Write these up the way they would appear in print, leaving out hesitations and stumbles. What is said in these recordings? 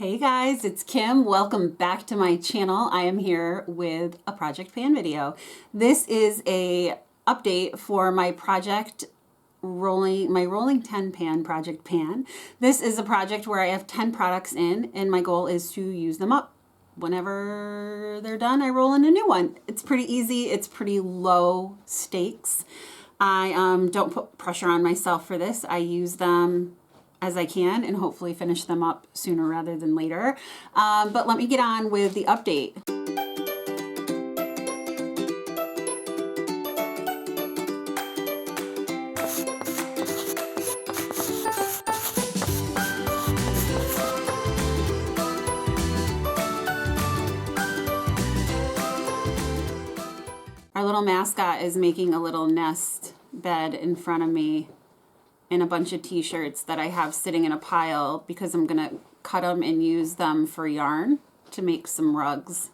Hey guys, it's Kim. Welcome back to my channel. I am here with a project pan video. This is a update for my rolling 10 pan project pan. This is a project where I have 10 products in and my goal is to use them up. Whenever they're done, I roll in a new one. It's pretty easy. It's pretty low stakes. I don't put pressure on myself for this. I use them as I can and hopefully finish them up sooner rather than later. But let me get on with the update. Our little mascot is making a little nest bed in front of me in a bunch of t-shirts that I have sitting in a pile because I'm gonna cut them and use them for yarn to make some rugs.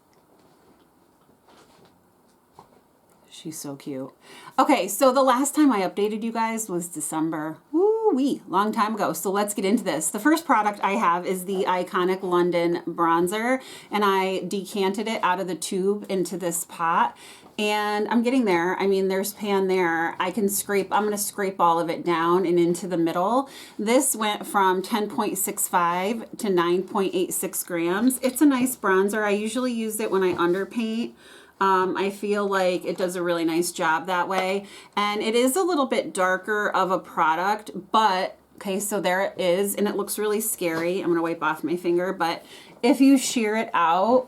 She's so cute. Okay, so the last time I updated you guys was December. Woo-wee, long time ago. So let's get into this. The first product I have is the iconic London bronzer, and I decanted it out of the tube into this pot. And I'm getting there. I mean, there's pan there. I'm gonna scrape all of it down and into the middle. This went from 10.65 to 9.86 grams. It's a nice bronzer. I usually use it when I underpaint. I feel like it does a really nice job that way. And it is a little bit darker of a product, but okay, so there it is. And it looks really scary. I'm gonna wipe off my finger, but if you shear it out,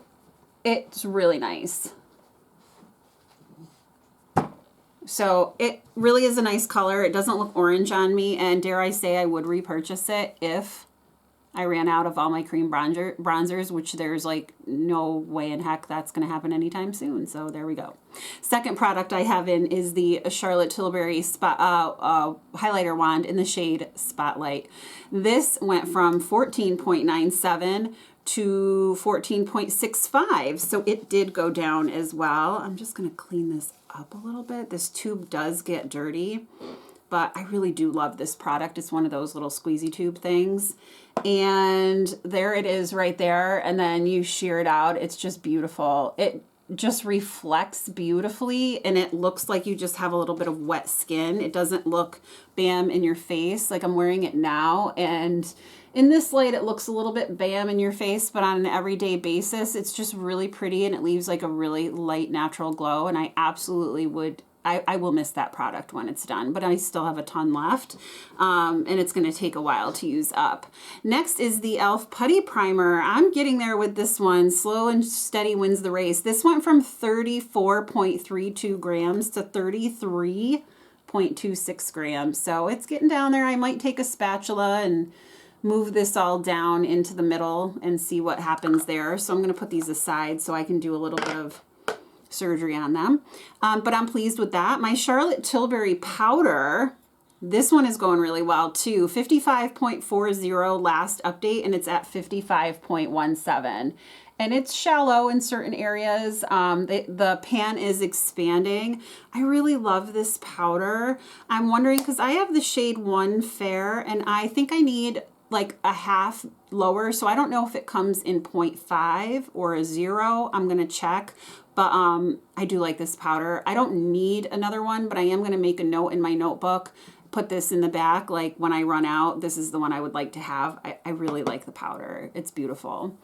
it's really nice. So it really is a nice color. It doesn't look orange on me, and dare I say I would repurchase it if I ran out of all my cream bronzers, which there's like no way in heck that's going to happen anytime soon. So there we go. Second product I have in is the Charlotte Tilbury highlighter wand in the shade Spotlight. This went from 14.97 to 14.65, so it did go down as well. I'm just going to clean this up a little bit. This tube does get dirty, but I really do love this product. It's one of those little squeezy tube things, and there it is right there, and then you shear it out. It's just beautiful. It just reflects beautifully, and it looks like you just have a little bit of wet skin. It doesn't look bam in your face like I'm wearing it now, and in this light it looks a little bit bam in your face, but on an everyday basis it's just really pretty, and it leaves like a really light natural glow, and I absolutely would I will miss that product when it's done, but I still have a ton left, and it's going to take a while to use up. Next is the e.l.f. Putty Primer. I'm getting there with this one. Slow and steady wins the race. This went from 34.32 grams to 33.26 grams, so it's getting down there. I might take a spatula and move this all down into the middle and see what happens there. So I'm going to put these aside so I can do a little bit of surgery on them, but I'm pleased with that. My Charlotte Tilbury powder, this one is going really well too. 55.40 last update, and it's at 55.17, and it's shallow in certain areas. The pan is expanding. I really love this powder. I'm wondering, because I have the shade 1 Fair, and I think I need like a half lower, so I don't know if it comes in 0.5 or a 0. I'm gonna check, but I do like this powder. I don't need another one, but I am gonna make a note in my notebook, put this in the back, like when I run out, this is the one I would like to have. I really like the powder. It's beautiful.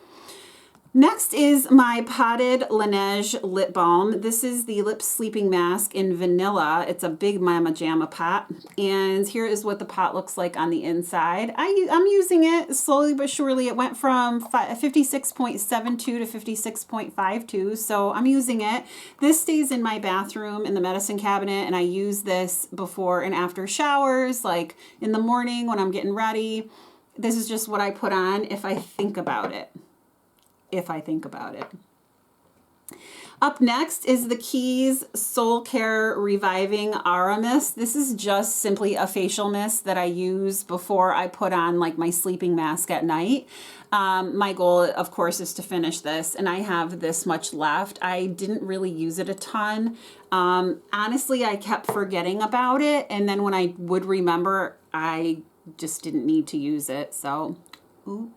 Next is my Potted Laneige Lip Balm. This is the Lip Sleeping Mask in Vanilla. It's a big Mama Jamma pot, and here is what the pot looks like on the inside. I'm using it slowly but surely. It went from 56.72 to 56.52, so I'm using it. This stays in my bathroom in the medicine cabinet, and I use this before and after showers, like in the morning when I'm getting ready. This is just what I put on if I think about it. Up next is the Keys Soul Care Reviving Aura Mist. This is just simply a facial mist that I use before I put on like my sleeping mask at night. My goal, of course, is to finish this, and I have this much left. I didn't really use it a ton. Honestly, I kept forgetting about it, and then when I would remember, I just didn't need to use it, so oops.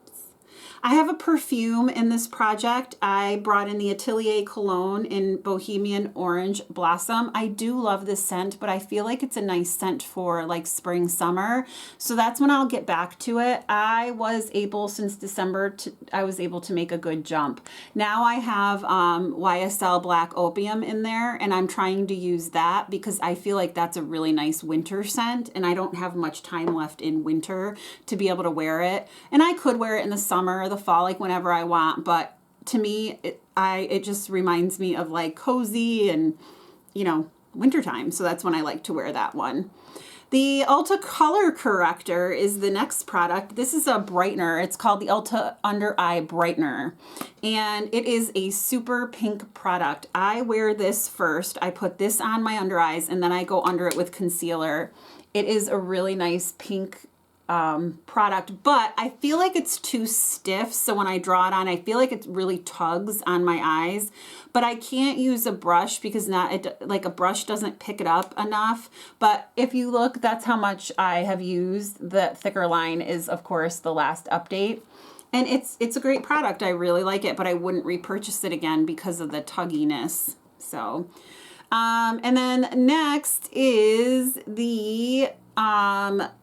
I have a perfume in this project. I brought in the Atelier Cologne in Bohemian Orange Blossom. I do love this scent, but I feel like it's a nice scent for like spring, summer. So that's when I'll get back to it. I was able, since December, I was able to make a good jump. Now I have YSL Black Opium in there, and I'm trying to use that because I feel like that's a really nice winter scent, and I don't have much time left in winter to be able to wear it. And I could wear it in the summer or the fall, like whenever I want, but to me, it just reminds me of like cozy and, you know, wintertime. So that's when I like to wear that one. The Ulta Color Corrector is the next product. This is a brightener. It's called the Ulta Under Eye Brightener, and it is a super pink product. I wear this first. I put this on my under eyes, and then I go under it with concealer. It is a really nice pink product, but I feel like it's too stiff. So when I draw it on, I feel like it really tugs on my eyes, but I can't use a brush because like a brush doesn't pick it up enough. But if you look, that's how much I have used. The thicker line is, of course, the last update. And it's a great product. I really like it, but I wouldn't repurchase it again because of the tugginess. So, and then next is the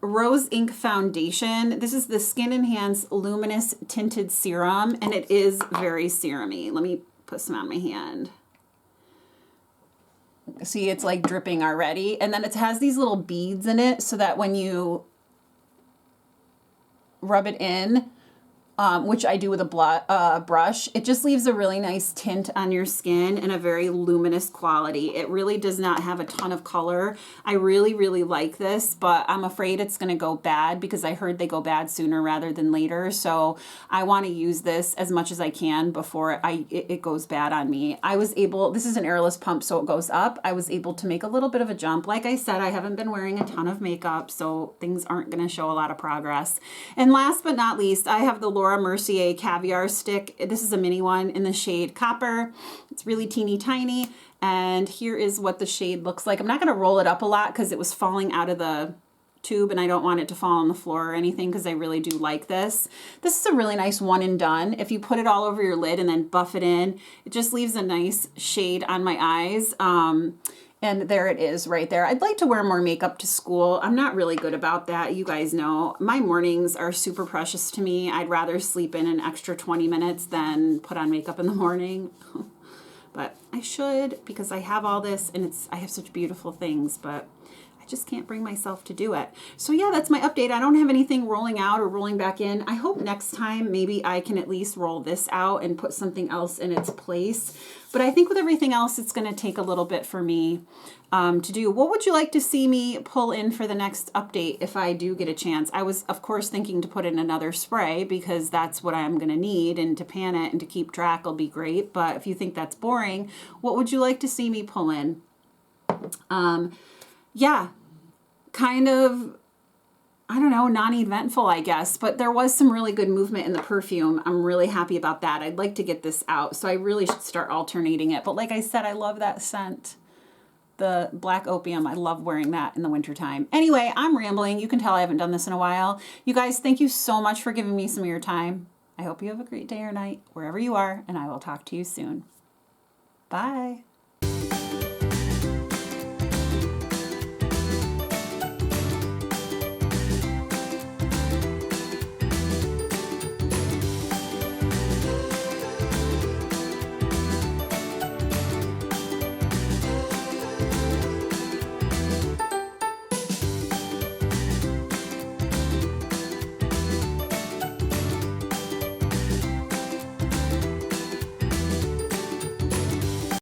Rose Ink Foundation. This is the Skin Enhance Luminous Tinted Serum, and it is very serumy. Let me put some on my hand. See, it's like dripping already. And then it has these little beads in it so that when you rub it in, which I do with a brush, it just leaves a really nice tint on your skin and a very luminous quality. It really does not have a ton of color. I really, really like this, but I'm afraid it's going to go bad because I heard they go bad sooner rather than later. So I want to use this as much as I can before it goes bad on me. This is an airless pump, so it goes up. I was able to make a little bit of a jump. Like I said, I haven't been wearing a ton of makeup, so things aren't going to show a lot of progress. And last but not least, I have the Laura Mercier Caviar Stick. This is a mini one in the shade Copper. It's really teeny tiny, and here is what the shade looks like. I'm not going to roll it up a lot because it was falling out of the tube and I don't want it to fall on the floor or anything because I really do like this. This is a really nice one and done. If you put it all over your lid and then buff it in, it just leaves a nice shade on my eyes. And there it is right there. I'd like to wear more makeup to school. I'm not really good about that. You guys know my mornings are super precious to me. I'd rather sleep in an extra 20 minutes than put on makeup in the morning. But I should because I have all this and I have such beautiful things, but I just can't bring myself to do it. So yeah, that's my update. I don't have anything rolling out or rolling back in. I hope next time maybe I can at least roll this out and put something else in its place. But I think with everything else, it's going to take a little bit for me to do. What would you like to see me pull in for the next update if I do get a chance? I was, of course, thinking to put in another spray because that's what I'm going to need, and to pan it and to keep track will be great. But if you think that's boring, what would you like to see me pull in? Yeah, kind of, I don't know, non-eventful, I guess, but there was some really good movement in the perfume. I'm really happy about that. I'd like to get this out, so I really should start alternating it. But like I said, I love that scent. The Black Opium, I love wearing that in the wintertime. Anyway, I'm rambling. You can tell I haven't done this in a while. You guys, thank you so much for giving me some of your time. I hope you have a great day or night, wherever you are, and I will talk to you soon. Bye.